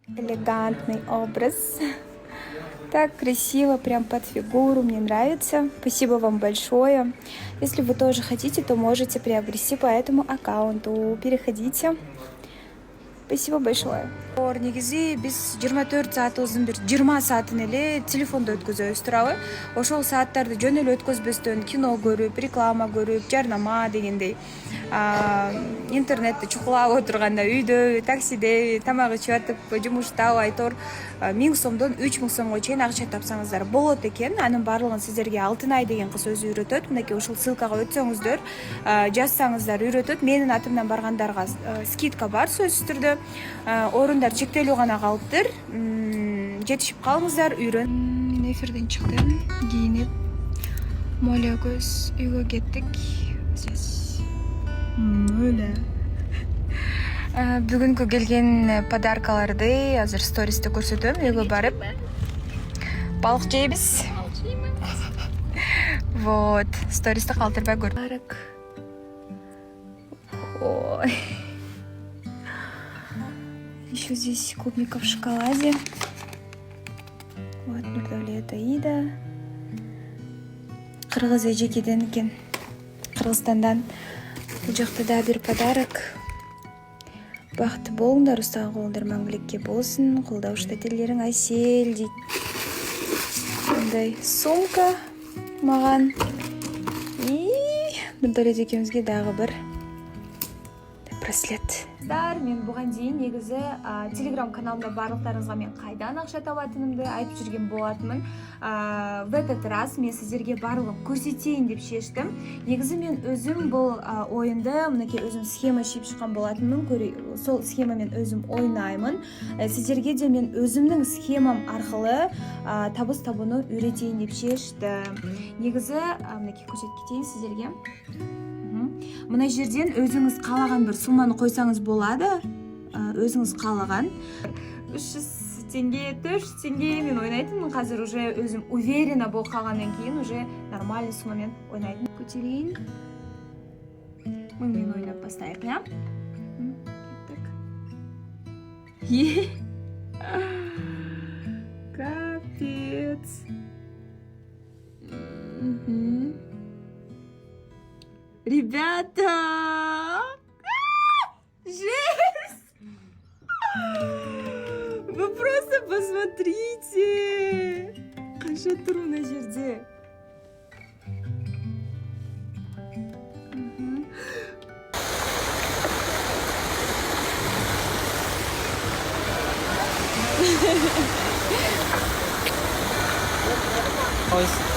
Элегантный образ. Так красиво, прям под фигуру, мне нравится. Спасибо вам большое. Если вы тоже хотите, то можете приобрести по этому аккаунту. Переходите. Спасибо большое. Негизи биз 24 саат болсун бир 20 саатын эле телефондо өткөзөбүз туурабы. Ошол сааттарды жөн эле өткөзбөстөн кино көрүп, реклама көрүп, жарнама дегендей интернетте чукулап отурганда, үйдө, таксиде, тамак ичип атып, жумуштабы айтор 1000 сомдон 3000 сомго чейин акча тапсаңыздар болот экен. Анын баардыгын сиздерге Алтынай деген кыз өзү үйрөтөт. Мынакей ушул ссылкага өтсөңүздөр, жазсаңыздар үйрөтөт. Менин атымдан баргандарга скидка бар сөзсүз түрдө. Орундар чектелүү гана калыптыр. Жетишип калыңыздар, үйрөн. Мен эфирден чыктым, кийинип, моля көз үйгө кеттик. Өлө. Бүгүнкү келген подаркаларды азыр стористе көрсөтөм. Үйгө барып балык жейбиз. Вот, стористе калтырбай көр. Ой. Еще здесь клубника в шоколаде. Вот, Нурдавлет Аида. Кыргыз эжекеден экен. Кыргызстандан. Бул жакта да бир подарок. Бакыттуу болуңдар, устаган колуңдар маңгылыкке болсун. Колдоушта тилдериң айсел дейт. Мындай сумка маган. И Нурдавлет экөөбүзгө дагы бир браслет. Мен буган дейин негизи Telegram каналымда барлыктарыңызга мен кайдан акча табатынымды айтып жүрген болатмын. В этот раз мен сиздерге барлыгын көрсөтейин деп чечтим. Негизи мен өзүм бул оюнду мынакей өзүм схема чийип чыккан болатмын. Сол схемамен өзүм ойнаймын. Сиздерге де мен өзүмдүн схемам аркылуу табыс табууну үйрөтейин деп чечтим. Негизи мынакей көрсөтүп кетейин сиздерге. Мына жерден өзүңүз каалаган бир сумманы койсаңыз болады. Өзүңүз каалаган 300 теңге, 400 теңге мен ойнайтынмын. Казыр уже өзүм уверена болуп калгандан кийин уже нормальный суммамен ойнайтын. Көтөрейин. Мынмен ойнап бастайык, я? Кеттик. Капец. Ребята! Жесть! Вы просто посмотрите! Қанша тұру мына жерде. Ой.